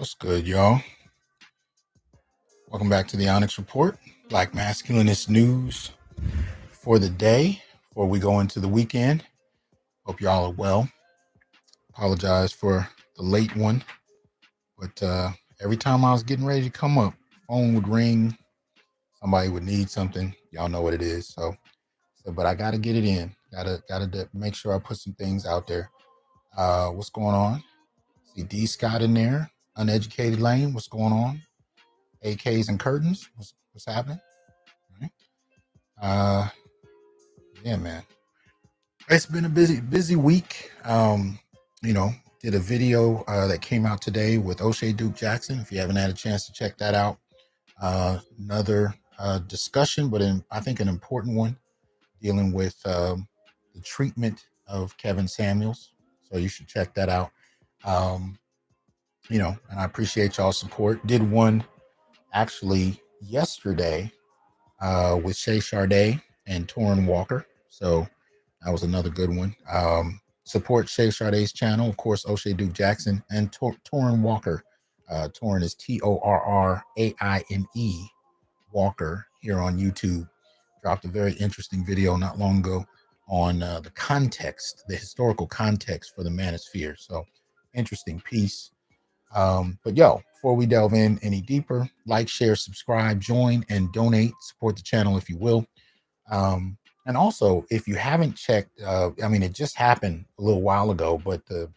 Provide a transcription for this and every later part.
What's good, y'all? Welcome back to the Onyx Report, Black Masculinist news for the day before we go into the weekend. Hope y'all are well. Apologize for the late one, but every time I was getting ready to come up, phone would ring, somebody would need something. Y'all know what it is. So but I got to get it in. Gotta make sure I put some things out there. What's going on? See D Scott in there. Uneducated Lane. What's going on? AKs and curtains. What's happening? All right. Yeah, man. It's been a busy week. Did a video that came out today with O'Shea Duke Jackson. If you haven't had a chance to check that out, another discussion, but I think an important one, dealing with the treatment of Kevin Samuels. So you should check that out. And I appreciate y'all's support. Did one actually yesterday with Shay Sharday and Torrin Walker. So that was another good one. Support Shay Sharday's channel, of course, O'Shea Duke Jackson and Torrin Walker. Torrin is Torraine Walker here on YouTube. Dropped a very interesting video not long ago on the context, the historical context for the manosphere. So interesting piece. But before we delve in any deeper, like, share, subscribe, join, and donate. Support the channel if you will. And also, if you haven't checked, it just happened a little while ago, but the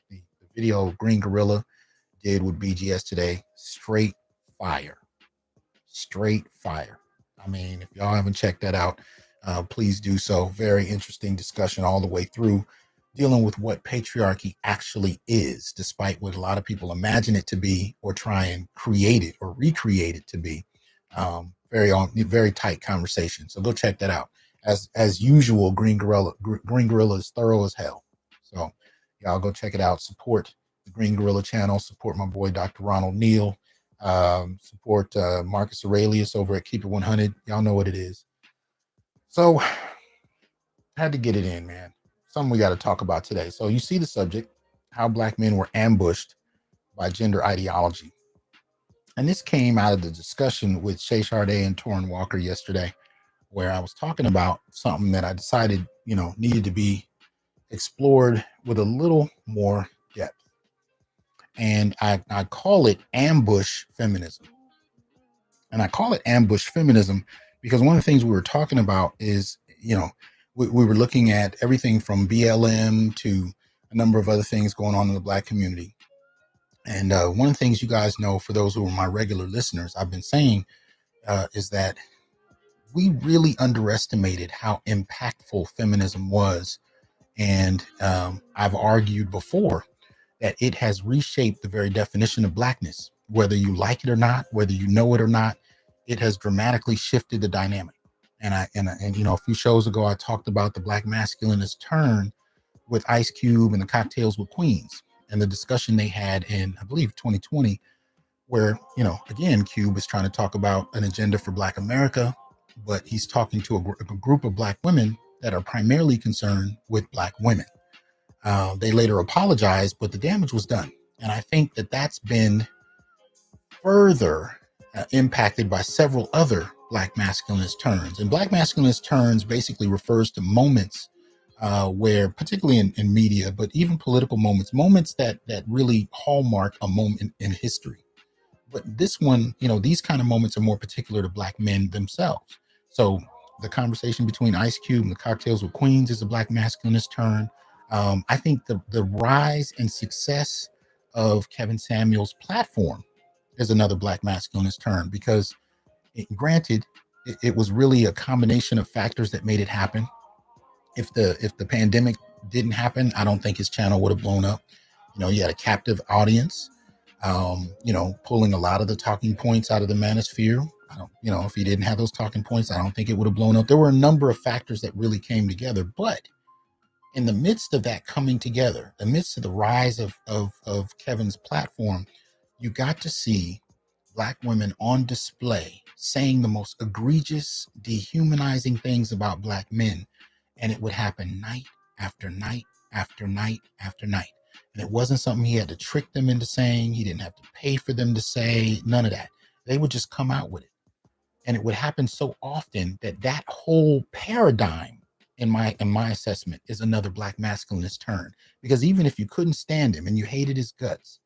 video Green Gorilla did with BGS today, straight fire. I mean, if y'all haven't checked that out, please do so. Very interesting discussion all the way through, dealing with what patriarchy actually is, despite what a lot of people imagine it to be or try and create it or recreate it to be. Very tight conversation. So go check that out. As usual, Green Gorilla is thorough as hell. So y'all go check it out. Support the Green Gorilla channel. Support my boy Dr. Ronald Neal. Support Marcus Aurelius over at Keep It 100. Y'all know what it is. So had to get it in, man. Something we got to talk about today. So you see the subject, how Black men were ambushed by gender ideology. And this came out of the discussion with Shay Sharday and Torrin Walker yesterday, where I was talking about something that I decided, needed to be explored with a little more depth. And I call it ambush feminism. And I call it ambush feminism because one of the things we were talking about is, we were looking at everything from BLM to a number of other things going on in the Black community. And one of the things you guys know, for those who are my regular listeners, I've been saying is that we really underestimated how impactful feminism was. And I've argued before that it has reshaped the very definition of Blackness. Whether you like it or not, whether you know it or not, it has dramatically shifted the dynamic. And a few shows ago, I talked about the Black Masculinist turn with Ice Cube and the Cocktails with Queens, and the discussion they had in, I believe, 2020, where, again, Cube is trying to talk about an agenda for Black America, but he's talking to a group of Black women that are primarily concerned with Black women. They later apologized, but the damage was done. And I think that that's been further impacted by several other Black masculinist turns. And Black masculinist turns basically refers to moments where, particularly in media, but even political moments that really hallmark a moment in history. But this one, these kind of moments are more particular to Black men themselves. So the conversation between Ice Cube and the Cocktails with Queens is a Black masculinist turn. I think the rise and success of Kevin Samuels' platform is another Black masculinist turn, because granted, it was really a combination of factors that made it happen. If the pandemic didn't happen, I don't think his channel would have blown up. He had a captive audience, pulling a lot of the talking points out of the manosphere. If he didn't have those talking points, I don't think it would have blown up. There were a number of factors that really came together, but in the midst of that coming together, the midst of the rise of Kevin's platform, you got to see Black women on display saying the most egregious, dehumanizing things about Black men. And it would happen night after night after night after night. And it wasn't something he had to trick them into saying. He didn't have to pay for them to say, none of that. They would just come out with it. And it would happen so often that that whole paradigm, in my assessment, is another Black masculinist turn. Because even if you couldn't stand him and you hated his guts,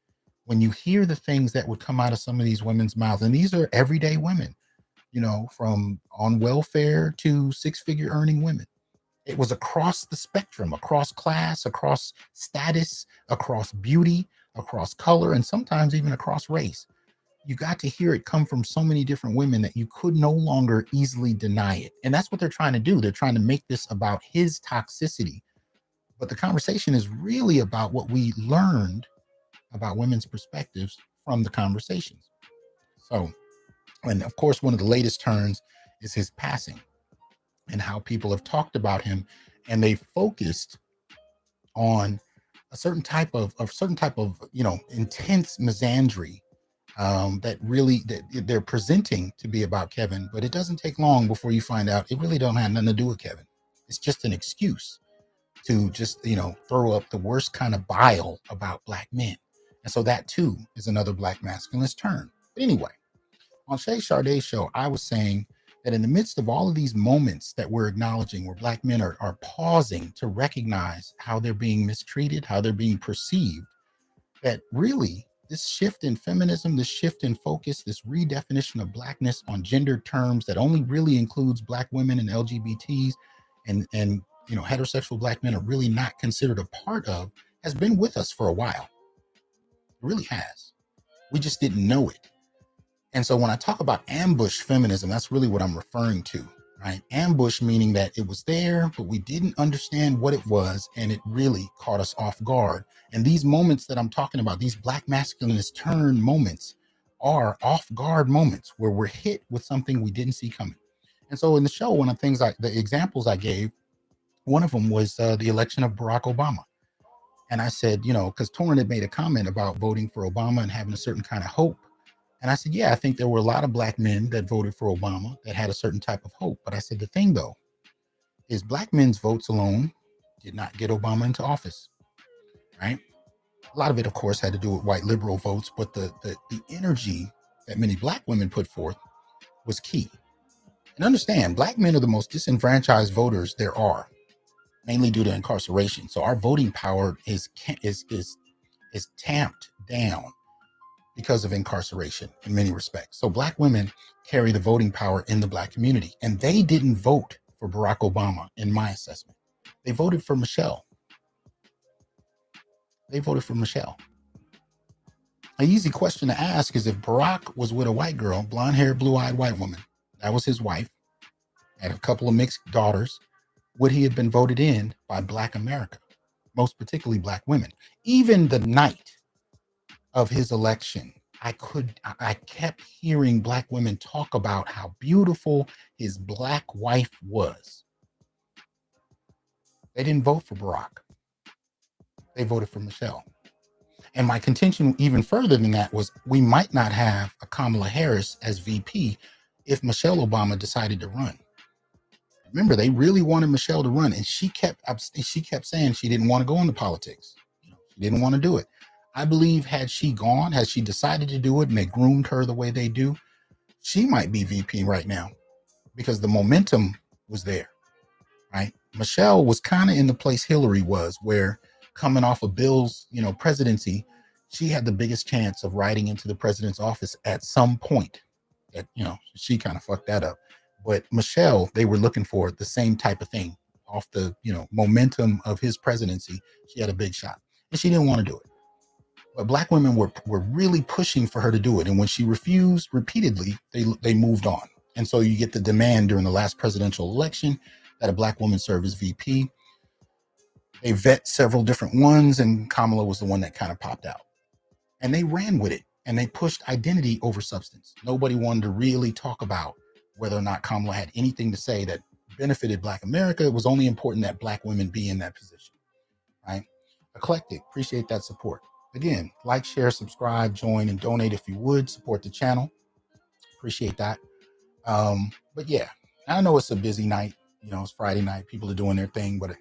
when you hear the things that would come out of some of these women's mouths, and these are everyday women, from on welfare to six-figure earning women. It was across the spectrum, across class, across status, across beauty, across color, and sometimes even across race. You got to hear it come from so many different women that you could no longer easily deny it. And that's what they're trying to do. They're trying to make this about his toxicity. But the conversation is really about what we learned about women's perspectives from the conversations. So, and of course, one of the latest turns is his passing and how people have talked about him, and they focused on a certain type of intense misandry that really that they're presenting to be about Kevin. But it doesn't take long before you find out it really don't have nothing to do with Kevin. It's just an excuse to just throw up the worst kind of bile about Black men. And so that too is another Black masculinist turn. But anyway, on Shay Shardae's show, I was saying that in the midst of all of these moments that we're acknowledging where Black men are pausing to recognize how they're being mistreated, how they're being perceived, that really this shift in feminism, this shift in focus, this redefinition of Blackness on gender terms that only really includes Black women and LGBTs and heterosexual Black men are really not considered a part of, has been with us for a while. It really has. We just didn't know it. And so when I talk about ambush feminism, that's really what I'm referring to, right? Ambush meaning that it was there, but we didn't understand what it was, and it really caught us off guard. And these moments that I'm talking about, these Black masculinist turn moments, are off guard moments where we're hit with something we didn't see coming. And so in the show, one of the examples I gave, one of them was the election of Barack Obama. And I said, because Torrin had made a comment about voting for Obama and having a certain kind of hope. And I said, yeah, I think there were a lot of Black men that voted for Obama that had a certain type of hope. But I said, the thing, though, is Black men's votes alone did not get Obama into office, right? A lot of it, of course, had to do with white liberal votes. But the energy that many Black women put forth was key. And understand, Black men are the most disenfranchised voters there are, mainly due to incarceration. So our voting power is tamped down because of incarceration in many respects. So Black women carry the voting power in the Black community, and they didn't vote for Barack Obama, in my assessment. They voted for Michelle. An easy question to ask is, if Barack was with a white girl, blonde-haired, blue-eyed white woman, that was his wife, had a couple of mixed daughters, would he have been voted in by Black America, most particularly Black women? Even the night of his election, I kept hearing Black women talk about how beautiful his Black wife was. They didn't vote for Barack. They voted for Michelle. And my contention even further than that was, we might not have a Kamala Harris as VP if Michelle Obama decided to run. Remember, they really wanted Michelle to run, and she kept saying she didn't want to go into politics. She didn't want to do it. I believe had she decided to do it, and they groomed her the way they do, she might be VP right now, because the momentum was there, right? Michelle was kind of in the place Hillary was, where coming off of Bill's, presidency, she had the biggest chance of riding into the president's office at some point. That, she kind of fucked that up. But Michelle, they were looking for the same type of thing off the, momentum of his presidency. She had a big shot, and she didn't want to do it. But Black women were really pushing for her to do it. And when she refused repeatedly, they moved on. And so you get the demand during the last presidential election that a Black woman serve as VP. They vet several different ones, and Kamala was the one that kind of popped out. And they ran with it, and they pushed identity over substance. Nobody wanted to really talk about whether or not Kamala had anything to say that benefited Black America. It was only important that Black women be in that position, right? Eclectic, appreciate that support. Again, like, share, subscribe, join, and donate if you would. Support the channel. Appreciate that. But yeah, I know it's a busy night. It's Friday night. People are doing their thing, but I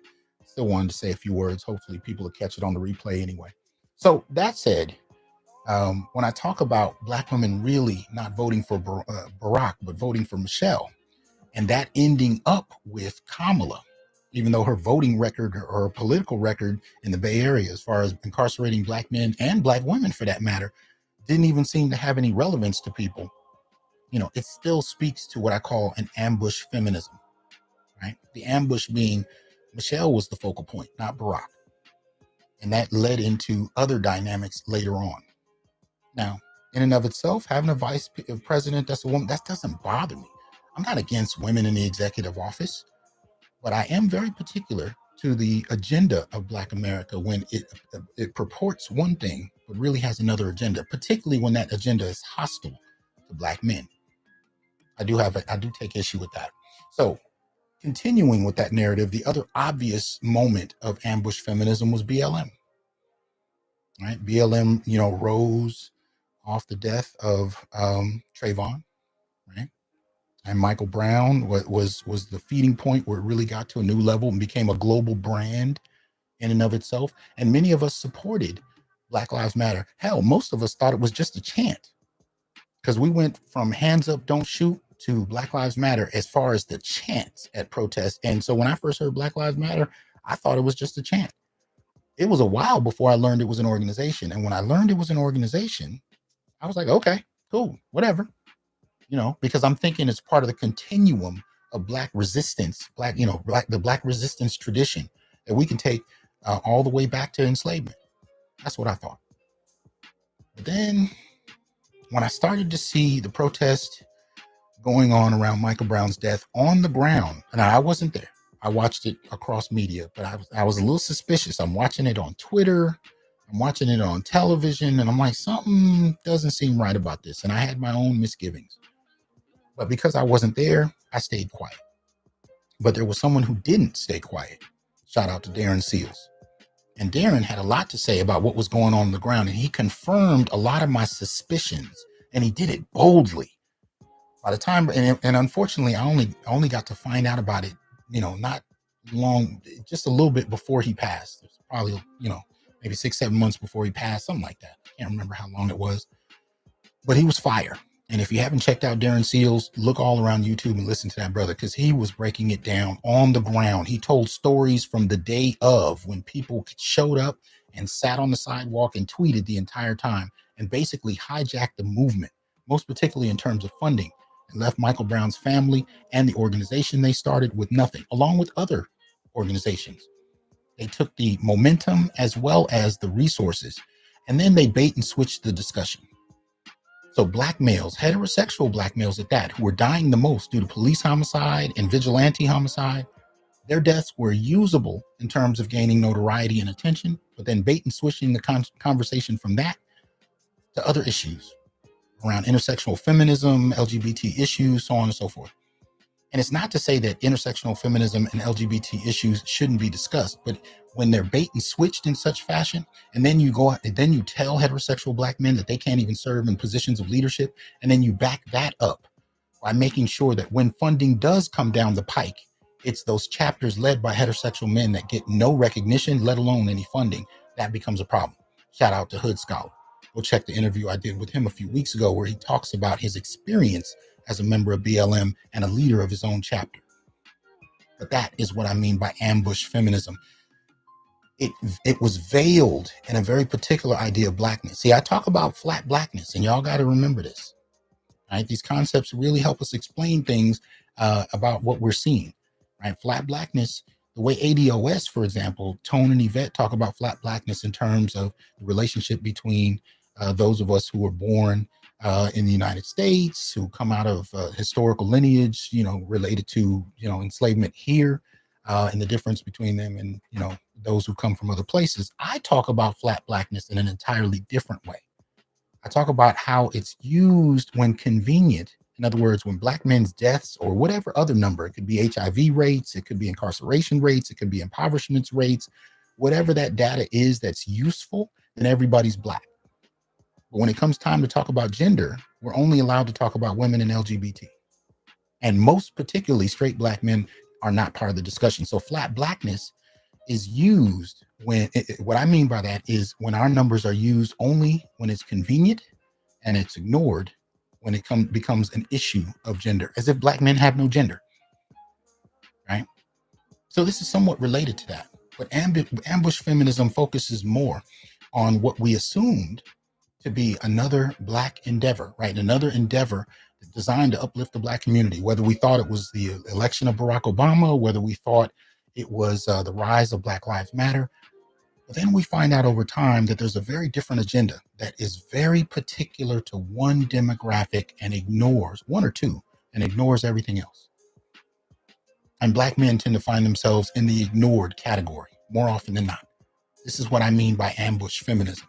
still wanted to say a few words. Hopefully people will catch it on the replay anyway. So that said, when I talk about Black women really not voting for Barack, but voting for Michelle, and that ending up with Kamala, even though her voting record or her political record in the Bay Area, as far as incarcerating Black men and Black women for that matter, didn't even seem to have any relevance to people, it still speaks to what I call an ambush feminism, right? The ambush being Michelle was the focal point, not Barack. And that led into other dynamics later on. Now, in and of itself, having a vice president that's a woman, that doesn't bother me. I'm not against women in the executive office, but I am very particular to the agenda of Black America when it purports one thing, but really has another agenda, particularly when that agenda is hostile to Black men. I do take issue with that. So continuing with that narrative, the other obvious moment of ambush feminism was BLM, right? BLM, rose off the death of Trayvon, right? And Michael Brown was the feeding point where it really got to a new level and became a global brand in and of itself. And many of us supported Black Lives Matter. Hell, most of us thought it was just a chant, because we went from hands up, don't shoot to Black Lives Matter as far as the chants at protests. And so when I first heard Black Lives Matter, I thought it was just a chant. It was a while before I learned it was an organization. And when I learned it was an organization, I was like, okay, cool, whatever, because I'm thinking it's part of the continuum of Black resistance, the Black resistance tradition that we can take all the way back to enslavement. That's what I thought. But then when I started to see the protest going on around Michael Brown's death on the ground, and I wasn't there, I watched it across media, but I was a little suspicious. I'm watching it on Twitter, I'm watching it on television, and I'm like, something doesn't seem right about this. And I had my own misgivings. But because I wasn't there, I stayed quiet. But there was someone who didn't stay quiet. Shout out to Darren Seals. And Darren had a lot to say about what was going on the ground, and he confirmed a lot of my suspicions, and he did it boldly. By the time, and unfortunately, I only got to find out about it, not long, just a little bit before he passed. It was probably, maybe 6-7 months before he passed, something like that. I can't remember how long it was, but he was fire. And if you haven't checked out Darren Seals, look all around YouTube and listen to that brother, because he was breaking it down on the ground. He told stories from the day of when people showed up and sat on the sidewalk and tweeted the entire time and basically hijacked the movement, most particularly in terms of funding, and left Michael Brown's family and the organization they started with nothing, along with other organizations. They took the momentum as well as the resources, and then they bait and switched the discussion. So Black males, heterosexual Black males at that, who were dying the most due to police homicide and vigilante homicide, their deaths were usable in terms of gaining notoriety and attention, but then bait and switching the conversation from that to other issues around intersectional feminism, LGBT issues, so on and so forth. And it's not to say that intersectional feminism and LGBT issues shouldn't be discussed, but when they're bait and switched in such fashion, and then you go out and then you tell heterosexual Black men that they can't even serve in positions of leadership, and then you back that up by making sure that when funding does come down the pike, it's those chapters led by heterosexual men that get no recognition, let alone any funding, that becomes a problem. Shout out to Hood Scholar. Go check the interview I did with him a few weeks ago where he talks about his experience as a member of BLM and a leader of his own chapter. But that is what I mean by ambush feminism. It was veiled in a very particular idea of Blackness. See, I talk about flat Blackness, and y'all got to remember this. Right? These concepts really help us explain things about what we're seeing. Right? Flat Blackness, the way ADOS, for example, Tone and Yvette talk about flat Blackness in terms of the relationship between those of us who were born in the United States, who come out of historical lineage, related to, enslavement here, and the difference between them and, those who come from other places. I talk about flat Blackness in an entirely different way. I talk about how it's used when convenient. In other words, when Black men's deaths or whatever other number, it could be HIV rates, it could be incarceration rates, it could be impoverishment rates, whatever that data is that's useful, then everybody's Black. But when it comes time to talk about gender, we're only allowed to talk about women and LGBT. And most particularly straight Black men are not part of the discussion. So flat Blackness is used what I mean by that is when our numbers are used only when it's convenient, and it's ignored when it becomes an issue of gender, as if black men have no gender, right? So this is somewhat related to that. But ambush feminism focuses more on what we assumed to be another black endeavor, right? Another endeavor designed to uplift the black community, whether we thought it was the election of Barack Obama, whether we thought it was the rise of Black Lives Matter. But then we find out over time that there's a very different agenda that is very particular to one demographic and ignores one or two and ignores everything else. And black men tend to find themselves in the ignored category more often than not. This is what I mean by ambush feminism.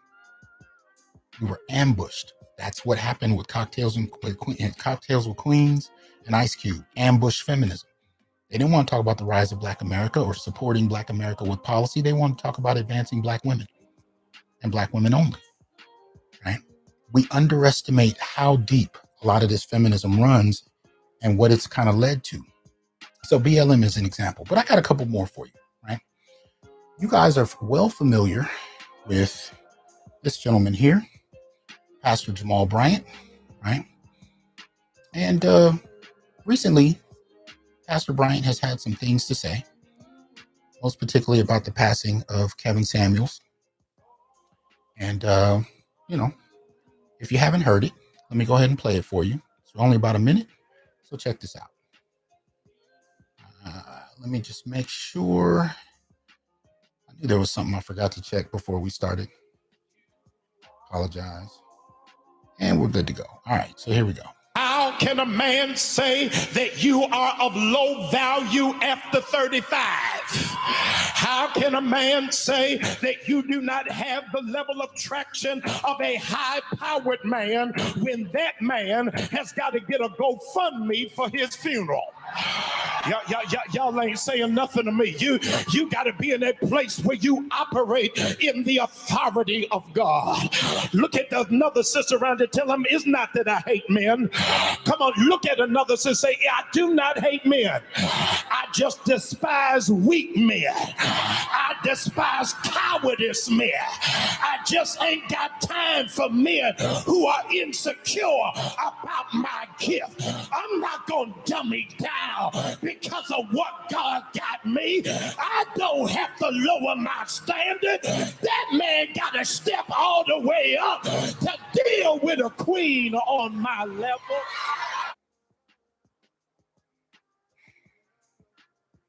We were ambushed. That's what happened with Cocktails with Queens and Ice Cube. Ambush feminism. They didn't want to talk about the rise of Black America or supporting Black America with policy. They want to talk about advancing Black women and Black women only, right? We underestimate how deep a lot of this feminism runs and what it's kind of led to. So BLM is an example, but I got a couple more for you, right? You guys are well familiar with this gentleman here, Pastor Jamal Bryant, right? And recently, Pastor Bryant has had some things to say, most particularly about the passing of Kevin Samuels. And, if you haven't heard it, let me go ahead and play it for you. It's only about a minute, so check this out. Let me just make sure. I knew there was something I forgot to check before we started. Apologize. And we're good to go. All right, so here we go. How can a man say that you are of low value after 35? How can a man say that you do not have the level of traction of a high-powered man when that man has got to get a GoFundMe for his funeral? Y'all ain't saying nothing to me. You got to be in that place where you operate in the authority of God. Look at another sister around and tell them, it's not that I hate men. Come on, look at another sister, say, I do not hate men. I just despise weak men. I despise cowardice men. I just ain't got time for men who are insecure about my gift. I'm not going to dummy down because of what God got me. I don't have to lower my standard. That man got to step all the way up to deal with a queen on my level.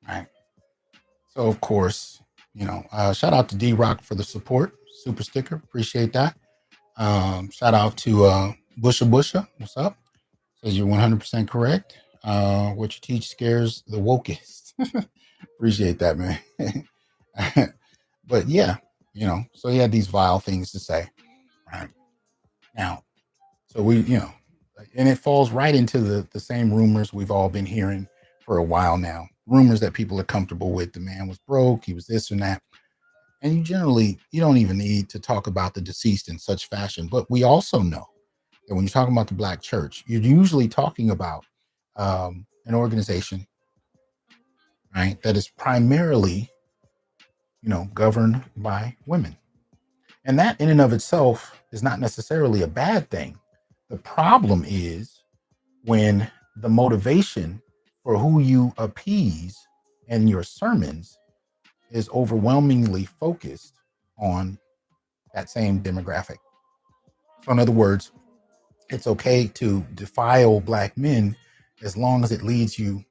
All right. So, of course, shout out to D-Rock for the support. Super sticker. Appreciate that. Shout out to Busha. What's up? Says you're 100% correct. What you teach scares the wokest. Appreciate that, man. But yeah, so he had these vile things to say. Right. Now, so and it falls right into the same rumors we've all been hearing for a while now. Rumors that people are comfortable with. The man was broke, he was this and that. And you don't even need to talk about the deceased in such fashion. But we also know that when you're talking about the Black church, you're usually talking about an organization, right, that is primarily, governed by women. And that in and of itself is not necessarily a bad thing. The problem is when the motivation for who you appease in your sermons is overwhelmingly focused on that same demographic. So in other words, it's okay to defile Black men as long as it leads you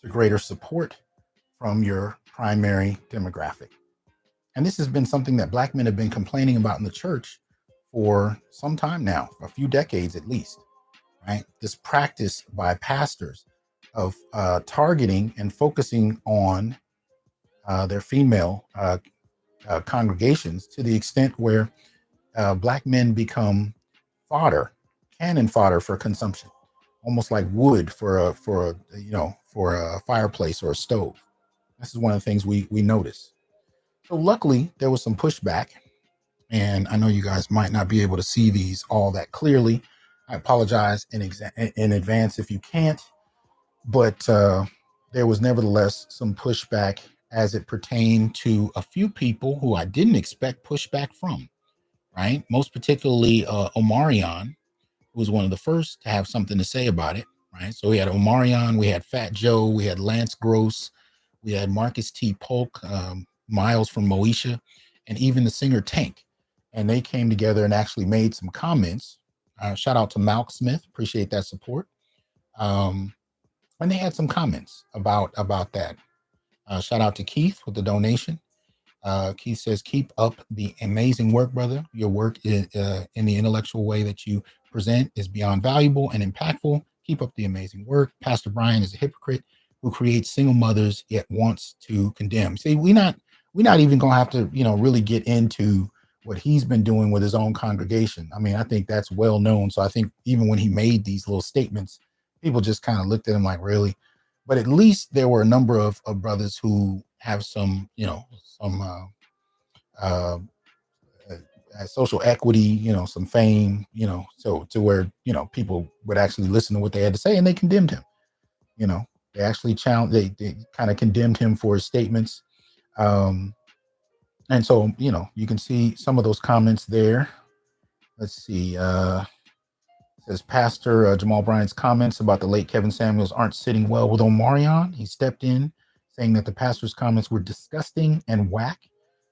to greater support from your primary demographic. And this has been something that Black men have been complaining about in the church for some time now, a few decades at least, right? This practice by pastors of targeting and focusing on their female congregations to the extent where Black men become cannon fodder for consumption, almost like wood for a fireplace or a stove. This is one of the things we notice. So luckily, there was some pushback, and I know you guys might not be able to see these all that clearly. I apologize in advance if you can't, but there was nevertheless some pushback as it pertained to a few people who I didn't expect pushback from, right? Most particularly Omarion, who was one of the first to have something to say about it, right? So we had Omarion, we had Fat Joe, we had Lance Gross, we had Marcus T. Polk, Miles from Moesha, and even the singer Tank. And they came together and actually made some comments. Shout out to Malk Smith, appreciate that support. And they had some comments about that. Shout out to Keith with the donation. Keith says, keep up the amazing work, brother. Your work is, in the intellectual way that you present is beyond valuable and impactful. Keep up the amazing work. Pastor Brian is a hypocrite who creates single mothers yet wants to condemn. See, we're not even gonna have to, really get into what he's been doing with his own congregation. I mean, I think that's well known. So I think even when he made these little statements, people just kind of looked at him like, really? But at least there were a number of brothers who have some, social equity, some fame, so to where, people would actually listen to what they had to say, and they condemned him. They actually challenged, they kind of condemned him for his statements. And so, you can see some of those comments there. Let's see. Says Pastor Jamal Bryant's comments about the late Kevin Samuels aren't sitting well with Omarion. He stepped in saying that the pastor's comments were disgusting and whack.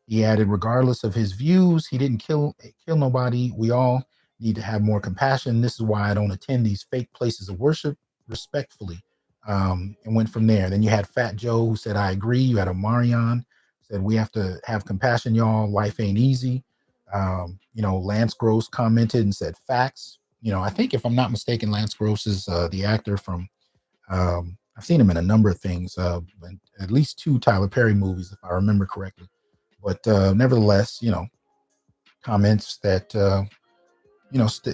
He added, regardless of his views, he didn't kill nobody. We all need to have more compassion. This is why I don't attend these fake places of worship, respectfully. And went from there. Then you had Fat Joe who said, I agree. You had Omarion said, we have to have compassion, y'all. Life ain't easy. Lance Gross commented and said, facts. I think if I'm not mistaken, Lance Gross is the actor from, I've seen him in a number of things, at least 2 Tyler Perry movies, if I remember correctly. But nevertheless, comments that,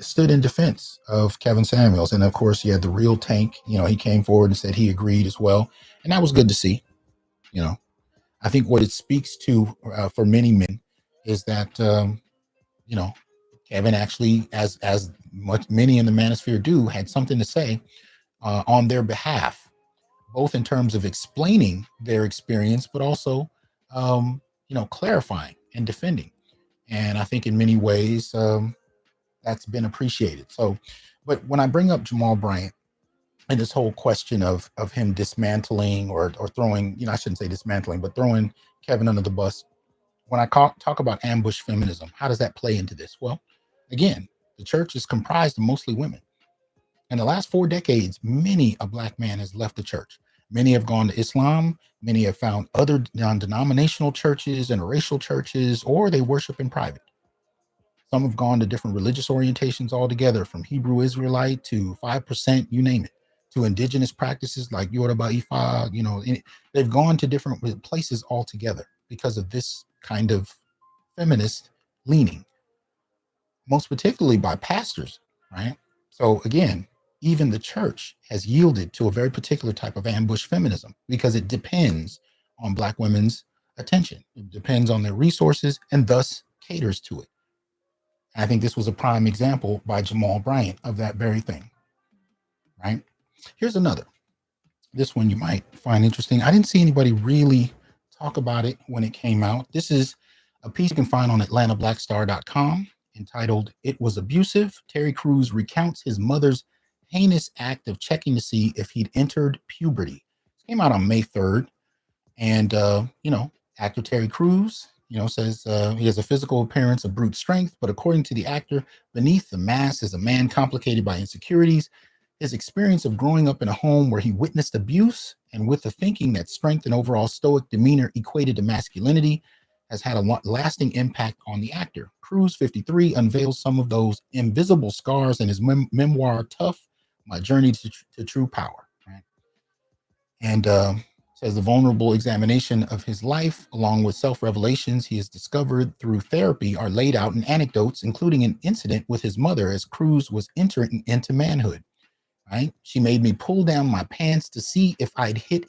stood in defense of Kevin Samuels. And of course, you had the real Tank, he came forward and said he agreed as well. And that was good to see. I think what it speaks to for many men is that, Kevin actually, as much many in the manosphere do, had something to say on their behalf, both in terms of explaining their experience, but also, clarifying and defending. And I think in many ways that's been appreciated. So, but when I bring up Jamal Bryant and this whole question of him dismantling or throwing, I shouldn't say dismantling, but throwing Kevin under the bus, when I talk about ambush feminism, how does that play into this? Well, again, the church is comprised of mostly women. In the last 4 decades, many a Black man has left the church. Many have gone to Islam. Many have found other non-denominational churches, interracial churches, or they worship in private. Some have gone to different religious orientations altogether, from Hebrew Israelite to 5%, you name it, to indigenous practices like Yoruba Ifa. They've gone to different places altogether because of this kind of feminist leaning, most particularly by pastors, right? So again, even the church has yielded to a very particular type of ambush feminism because it depends on Black women's attention. It depends on their resources and thus caters to it. And I think this was a prime example by Jamal Bryant of that very thing, right? Here's another. This one you might find interesting. I didn't see anybody really talk about it when it came out. This is a piece you can find on AtlantaBlackStar.com entitled, It Was Abusive. Terry Crews recounts his mother's heinous act of checking to see if he'd entered puberty. It came out on May 3rd. And, actor Terry Crews, says he has a physical appearance of brute strength, but according to the actor, beneath the mask is a man complicated by insecurities. His experience of growing up in a home where he witnessed abuse and with the thinking that strength and overall stoic demeanor equated to masculinity has had a lasting impact on the actor. Crews, 53, unveils some of those invisible scars in his memoir, Tough, My Journey to True Power. Right? And says the vulnerable examination of his life, along with self-revelations he has discovered through therapy, are laid out in anecdotes, including an incident with his mother as Crews was entering into manhood. Right? She made me pull down my pants to see if I'd hit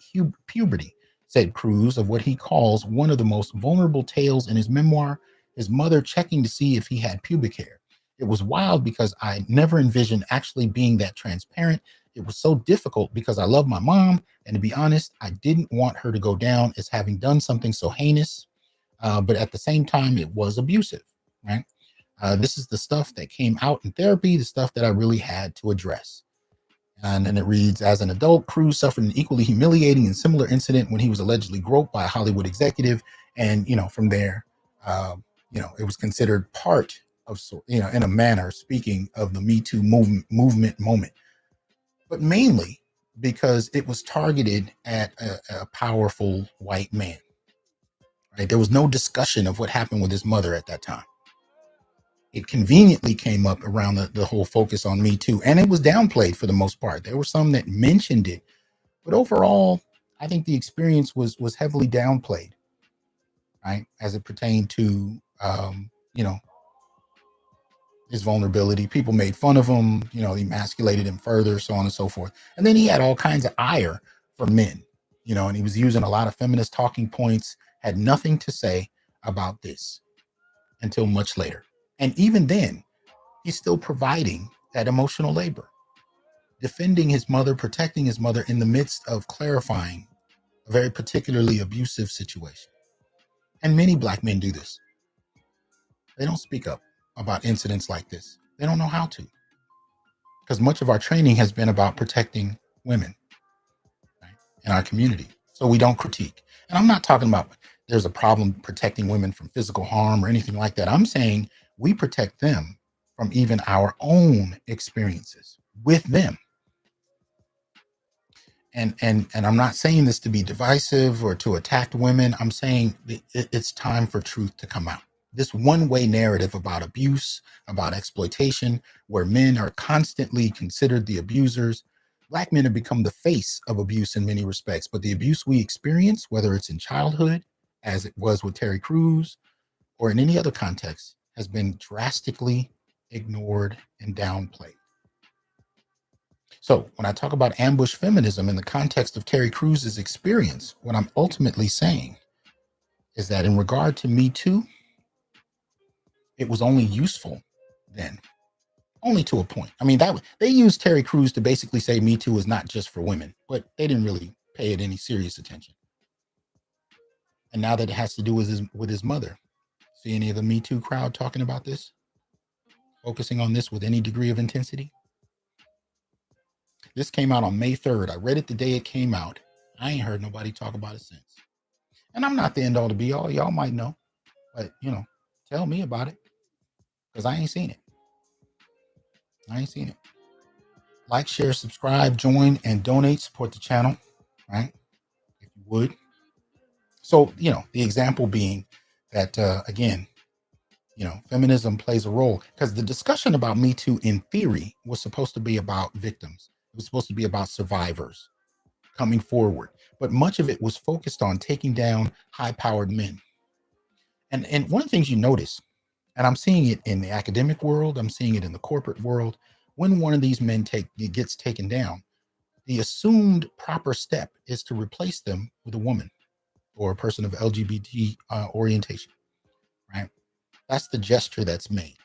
puberty, said Crews, of what he calls one of the most vulnerable tales in his memoir, his mother checking to see if he had pubic hair. It was wild because I never envisioned actually being that transparent It was so difficult because I love my mom. And to be honest, I didn't want her to go down as having done something so heinous. But at the same time, it was abusive, right? This is the stuff that came out in therapy, the stuff that I really had to address. And then it reads, as an adult, Cruz suffered an equally humiliating and similar incident when he was allegedly groped by a Hollywood executive. And, from there, it was considered part of, in a manner, speaking of the Me Too movement moment, but mainly because it was targeted at a powerful white man. Right? There was no discussion of what happened with his mother at that time. It conveniently came up around the whole focus on Me Too, and it was downplayed for the most part. There were some that mentioned it, but overall, I think the experience was heavily downplayed, right, as it pertained to his vulnerability. People made fun of him, emasculated him further, so on and so forth. And then he had all kinds of ire for men, and he was using a lot of feminist talking points, had nothing to say about this until much later. And even then, he's still providing that emotional labor, defending his mother, protecting his mother in the midst of clarifying a very particularly abusive situation. And many Black men do this. They don't speak up about incidents like this. They don't know how to, because much of our training has been about protecting women, right, in our community. So we don't critique. And I'm not talking about there's a problem protecting women from physical harm or anything like that. I'm saying we protect them from even our own experiences with them. And I'm not saying this to be divisive or to attack women. I'm saying it's time for truth to come out. This one-way narrative about abuse, about exploitation, where men are constantly considered the abusers. Black men have become the face of abuse in many respects, but the abuse we experience, whether it's in childhood, as it was with Terry Crews, or in any other context, has been drastically ignored and downplayed. So when I talk about ambush feminism in the context of Terry Crews's experience, what I'm ultimately saying is that in regard to Me Too, it was only useful then, only to a point. I mean, that they used Terry Crews to basically say Me Too is not just for women, but they didn't really pay it any serious attention. And now that it has to do with his mother, see any of the Me Too crowd talking about this, focusing on this with any degree of intensity? This came out on May 3rd. I read it the day it came out. I ain't heard nobody talk about it since. And I'm not the end all to be all. Y'all might know, but tell me about it, because I ain't seen it. Like, share, subscribe, join, and donate. Support the channel, right? If you would. So, the example being that, again, feminism plays a role, because the discussion about Me Too in theory was supposed to be about victims. It was supposed to be about survivors coming forward. But much of it was focused on taking down high-powered men. And one of the things you notice, and I'm seeing it in the academic world, I'm seeing it in the corporate world, when one of these men gets taken down, the assumed proper step is to replace them with a woman or a person of LGBT orientation, right? That's the gesture that's made,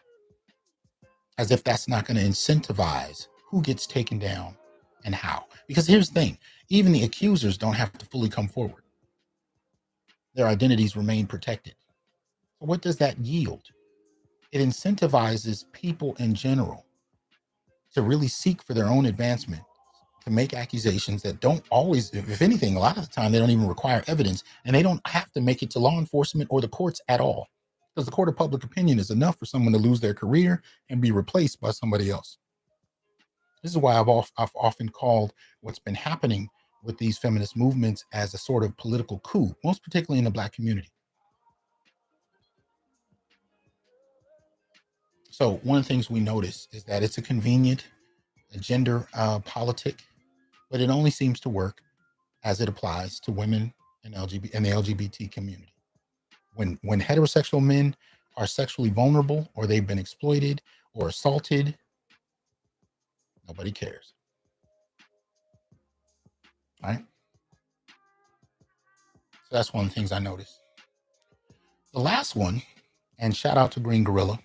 as if that's not going to incentivize who gets taken down and how. Because here's the thing, even the accusers don't have to fully come forward. Their identities remain protected. So what does that yield? It incentivizes people in general to really seek for their own advancement, to make accusations that don't always, if anything, a lot of the time, they don't even require evidence, and they don't have to make it to law enforcement or the courts at all, because the court of public opinion is enough for someone to lose their career and be replaced by somebody else. This is why I've often called what's been happening with these feminist movements as a sort of political coup, most particularly in the Black community. So one of the things we notice is that it's a convenient gender politic, but it only seems to work as it applies to women and the LGBT community. When heterosexual men are sexually vulnerable, or they've been exploited or assaulted, nobody cares. Right? So that's one of the things I noticed. The last one, and shout out to Green Gorilla.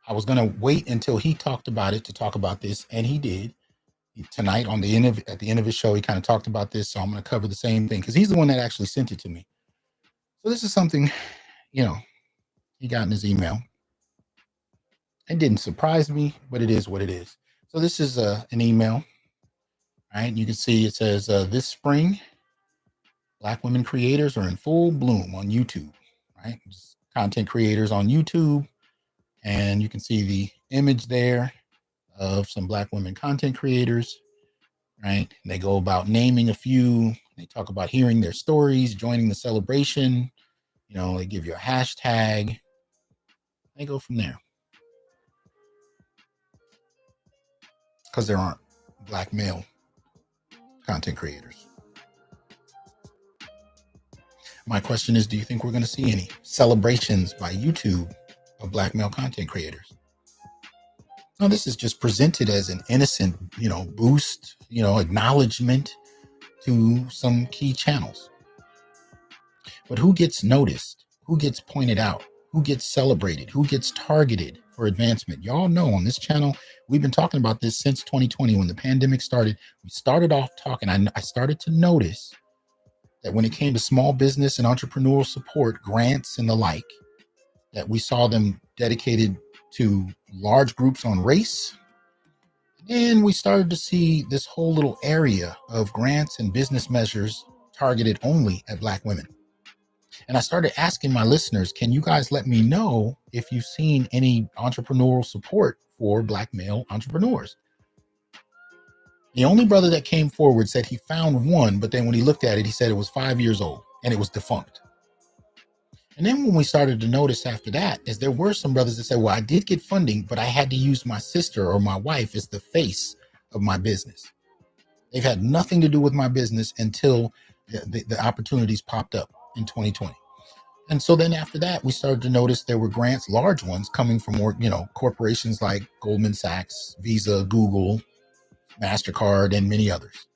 I was going to wait until he talked about it to talk about this, and he did. tonight on the end of at the end of his show, he kind of talked about this. So I'm going to cover the same thing because he's the one that actually sent it to me. So this is something, he got in his email. It didn't surprise me, but it is what it is. So this is an email. Right, you can see it says this spring, Black women creators are in full bloom on YouTube. Right, just content creators on YouTube, and you can see the image there of some Black women content creators. Right, and they go about naming a few. They talk about hearing their stories, joining the celebration. They give you a hashtag. They go from there because there aren't Black male content creators. My question is, do you think we're going to see any celebrations by YouTube of Black male content creators? No, this is just presented as an innocent, boost, acknowledgement to some key channels. But who gets noticed? Who gets pointed out? Who gets celebrated? Who gets targeted for advancement? Y'all know on this channel, we've been talking about this since 2020 when the pandemic started. We started off talking. I started to notice that when it came to small business and entrepreneurial support, grants and the like, that we saw them dedicated to large groups on race. And we started to see this whole little area of grants and business measures targeted only at Black women. And I started asking my listeners, can you guys let me know if you've seen any entrepreneurial support for Black male entrepreneurs? The only brother that came forward said he found one, but then when he looked at it, he said it was 5 years old and it was defunct. And then when we started to notice after that, is there were some brothers that said, well, I did get funding, but I had to use my sister or my wife as the face of my business. They've had nothing to do with my business until the opportunities popped up in 2020. And so then after that, we started to notice there were grants, large ones coming from more, corporations like Goldman Sachs, Visa, Google, MasterCard, and many others,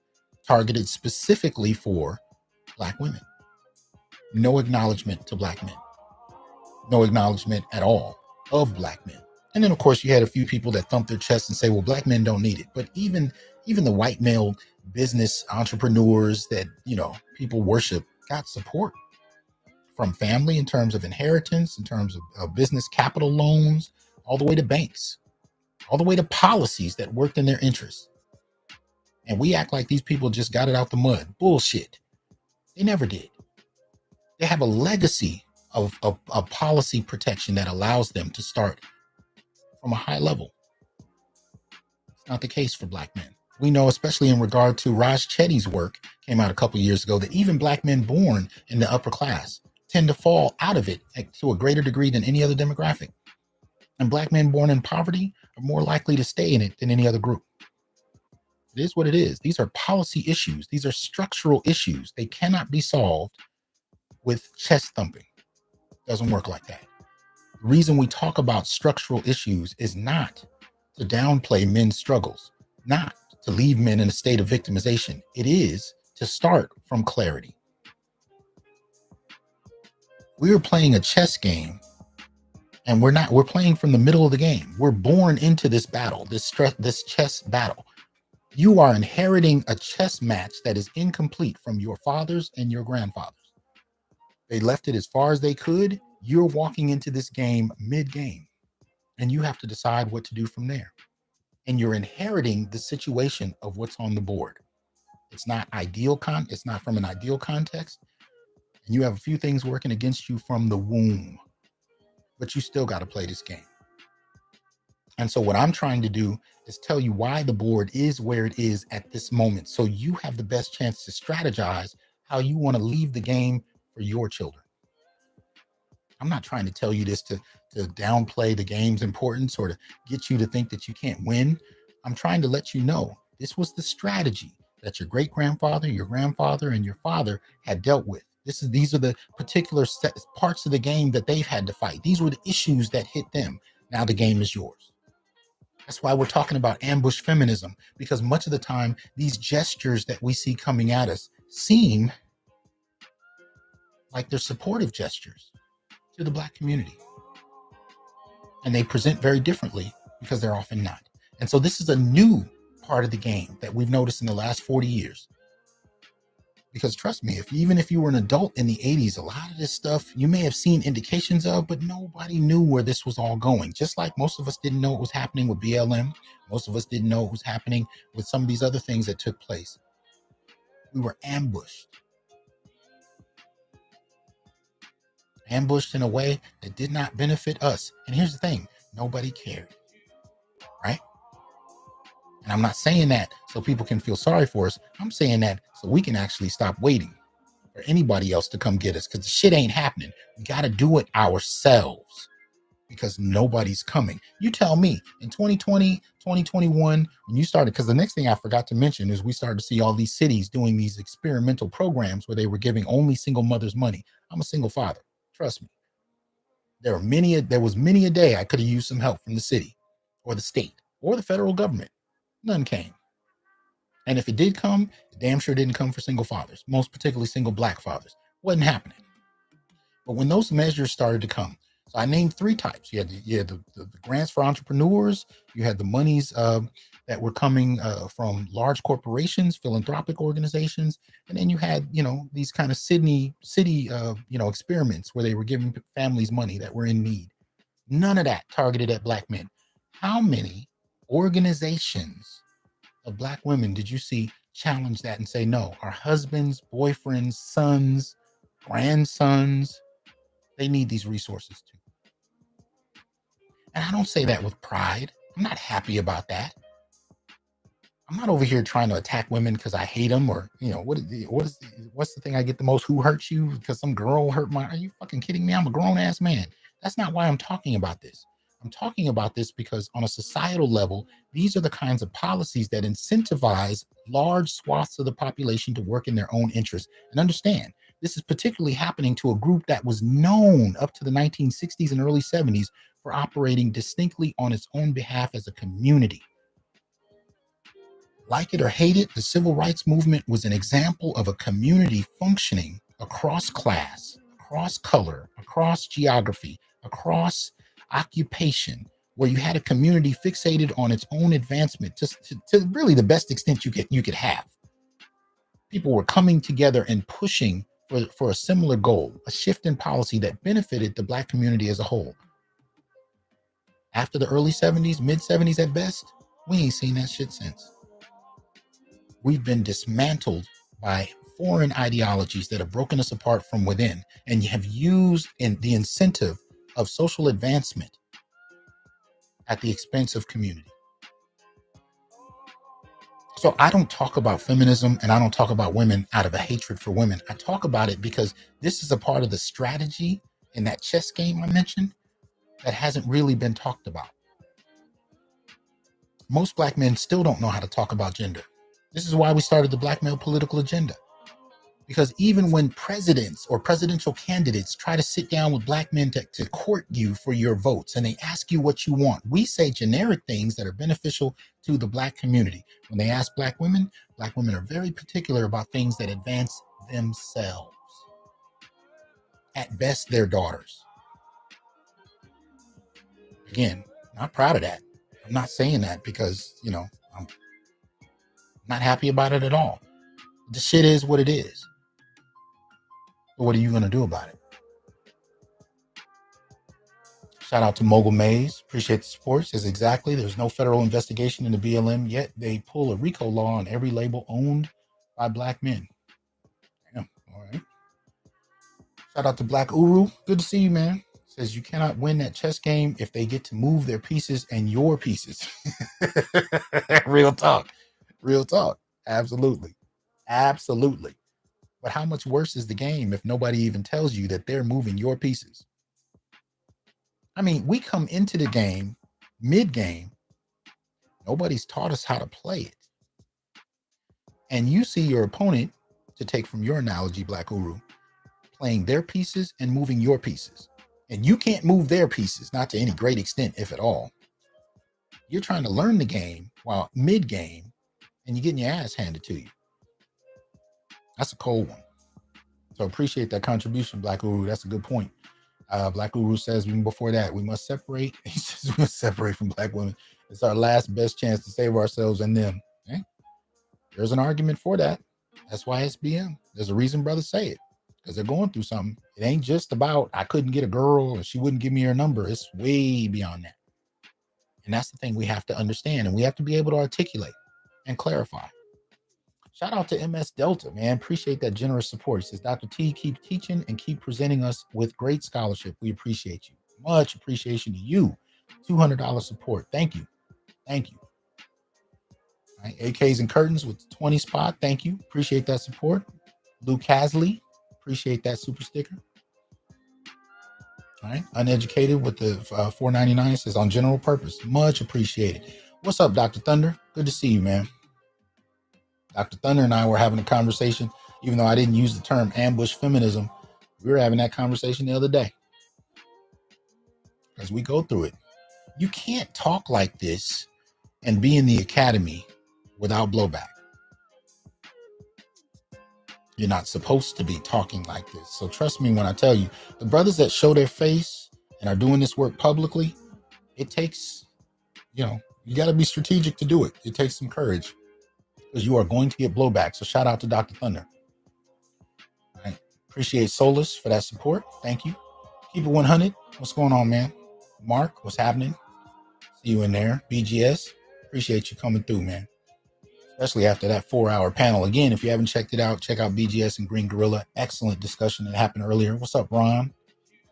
targeted specifically for Black women. No acknowledgement to Black men. No acknowledgement at all of Black men. And then, of course, you had a few people that thump their chest and say, well, Black men don't need it. But even the white male business entrepreneurs that, people worship got support from family in terms of inheritance, in terms of business capital loans, all the way to banks, all the way to policies that worked in their interests. And we act like these people just got it out the mud. Bullshit. They never did. They have a legacy of policy protection that allows them to start from a high level. It's not the case for Black men. We know, especially in regard to Raj Chetty's work, came out a couple of years ago, that even Black men born in the upper class tend to fall out of it to a greater degree than any other demographic. And Black men born in poverty are more likely to stay in it than any other group. It is what it is. These are policy issues. These are structural issues. They cannot be solved with chest thumping. It doesn't work like that. The reason we talk about structural issues is not to downplay men's struggles, not to leave men in a state of victimization. It is to start from clarity. We're playing a chess game, and we're playing from the middle of the game. We're born into this battle, this chess battle. You are inheriting a chess match that is incomplete from your fathers and your grandfathers. They left it as far as they could. You're walking into this game mid-game, and you have to decide what to do from there. And you're inheriting the situation of what's on the board. It's not ideal. It's not from an ideal context. And you have a few things working against you from the womb, but you still got to play this game. And so what I'm trying to do is tell you why the board is where it is at this moment, so you have the best chance to strategize how you want to leave the game for your children. I'm not trying to tell you this to downplay the game's importance or to get you to think that you can't win. I'm trying to let you know this was the strategy that your great-grandfather, your grandfather, and your father had dealt with. These are the particular parts of the game that they've had to fight. These were the issues that hit them. Now the game is yours. That's why we're talking about ambush feminism, because much of the time, these gestures that we see coming at us seem like they're supportive gestures to the Black community. And they present very differently because they're often not. And so this is a new part of the game that we've noticed in the last 40 years. Because trust me, even if you were an adult in the 80s, a lot of this stuff you may have seen indications of, but nobody knew where this was all going. Just like most of us didn't know what was happening with BLM. Most of us didn't know what was happening with some of these other things that took place. We were ambushed in a way that did not benefit us. And here's the thing, nobody cared, right? And I'm not saying that so people can feel sorry for us. I'm saying that so we can actually stop waiting for anybody else to come get us, because the shit ain't happening. We got to do it ourselves because nobody's coming. You tell me in 2020, 2021, when you started, because the next thing I forgot to mention is we started to see all these cities doing these experimental programs where they were giving only single mothers money. I'm a single father. Trust me. There was many a day I could have used some help from the city or the state or the federal government. None came. And if it did come, it damn sure didn't come for single fathers, most particularly single black fathers. Wasn't happening. But when those measures started to come, so I named three types. You had the grants for entrepreneurs. You had the monies that were coming from large corporations, philanthropic organizations, and then you had these kind of city experiments where they were giving families money that were in need. None of that targeted at black men. How many organizations of black women did you see challenge that and say, no, our husbands, boyfriends, sons, grandsons, they need these resources too? And I don't say that with pride. I'm not happy about that. I'm not over here trying to attack women because I hate them, or what's the thing I get the most? Who hurts you? Because some girl hurt my? Are you fucking kidding me? I'm a grown ass man. That's not why I'm talking about this. I'm talking about this because on a societal level, these are the kinds of policies that incentivize large swaths of the population to work in their own interest. And understand, this is particularly happening to a group that was known up to the 1960s and early 70s for operating distinctly on its own behalf as a community. Like it or hate it, the civil rights movement was an example of a community functioning across class, across color, across geography, across occupation, where you had a community fixated on its own advancement to really the best extent you could have. People were coming together and pushing for a similar goal, a shift in policy that benefited the black community as a whole. After the early 70s, mid 70s at best, we ain't seen that shit since. We've been dismantled by foreign ideologies that have broken us apart from within, and you have used in the incentive of social advancement at the expense of community. So I don't talk about feminism and I don't talk about women out of a hatred for women. I talk about it because this is a part of the strategy in that chess game I mentioned that hasn't really been talked about. Most black men still don't know how to talk about gender. This is why we started the Black Male Political Agenda. Because even when presidents or presidential candidates try to sit down with black men to court you for your votes, and they ask you what you want, we say generic things that are beneficial to the black community. When they ask black women are very particular about things that advance themselves. At best, their daughters. Again, not proud of that. I'm not saying that because, I'm not happy about it at all. The shit is what it is. But what are you going to do about it? Shout out to Mogul Mays. Appreciate the support. Says exactly. There's no federal investigation into BLM, yet they pull a RICO law on every label owned by black men. Damn. All right. Shout out to Black Uru. Good to see you, man. Says you cannot win that chess game if they get to move their pieces and your pieces. Real talk. Real talk. Absolutely. Absolutely. But how much worse is the game if nobody even tells you that they're moving your pieces? I mean, we come into the game mid-game. Nobody's taught us how to play it. And you see your opponent, to take from your analogy, Black Uru, playing their pieces and moving your pieces. And you can't move their pieces, not to any great extent, if at all. You're trying to learn the game while mid-game, and you're getting your ass handed to you. That's a cold one. So appreciate that contribution, Black Uru. That's a good point. Black Guru says even before that, we must separate. He says we must separate from black women. It's our last best chance to save ourselves and them. There's an argument for that. That's why SBM. There's a reason brothers say it, because they're going through something. It ain't just about I couldn't get a girl and she wouldn't give me her number. It's way beyond that. And that's the thing we have to understand, and we have to be able to articulate and clarify. Shout out to MS Delta, man. Appreciate that generous support. He says, Dr. T, keep teaching and keep presenting us with great scholarship. We appreciate you. Much appreciation to you. $200 support. Thank you. Thank you. All right, AKs and curtains with 20 spot. Thank you. Appreciate that support. Lou Casley. Appreciate that super sticker. All right. Uneducated with the $4.99 says on general purpose. Much appreciated. What's up, Dr. Thunder? Good to see you, man. Dr. Thunder and I were having a conversation, even though I didn't use the term ambush feminism. We were having that conversation the other day as we go through it. You can't talk like this and be in the academy without blowback. You're not supposed to be talking like this. So trust me when I tell you, the brothers that show their face and are doing this work publicly, it takes, you got to be strategic to do it. It takes some courage, because you are going to get blowback. So shout out to Dr. Thunder. All right. Appreciate Solus for that support. Thank you. Keep it 100. What's going on, man? Mark, what's happening? See you in there. BGS, appreciate you coming through, man. Especially after that 4-hour panel. Again, if you haven't checked it out, check out BGS and Green Gorilla. Excellent discussion that happened earlier. What's up, Ron?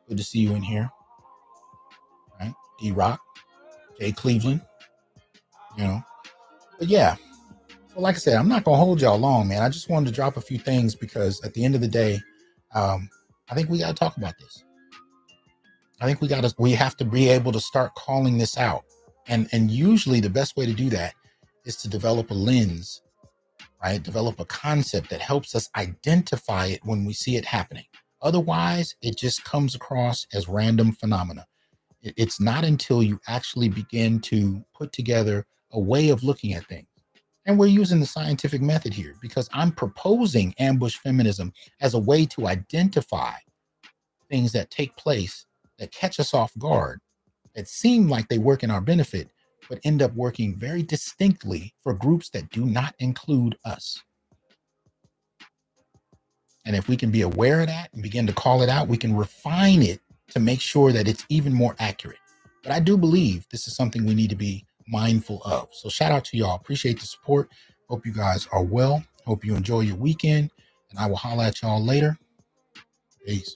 Good to see you in here. All right. D-Rock, Jay Cleveland, But yeah, so like I said, I'm not going to hold y'all long, man. I just wanted to drop a few things because at the end of the day, I think we got to talk about this. I think we have to be able to start calling this out. And usually the best way to do that is to develop a lens, right? Develop a concept that helps us identify it when we see it happening. Otherwise, it just comes across as random phenomena. It's not until you actually begin to put together a way of looking at things. And we're using the scientific method here because I'm proposing ambush feminism as a way to identify things that take place that catch us off guard, that seem like they work in our benefit, but end up working very distinctly for groups that do not include us. And if we can be aware of that and begin to call it out, we can refine it to make sure that it's even more accurate. But I do believe this is something we need to be mindful of. So shout out to y'all. Appreciate the support. Hope you guys are well. Hope you enjoy your weekend. And I will holler at y'all later. Peace.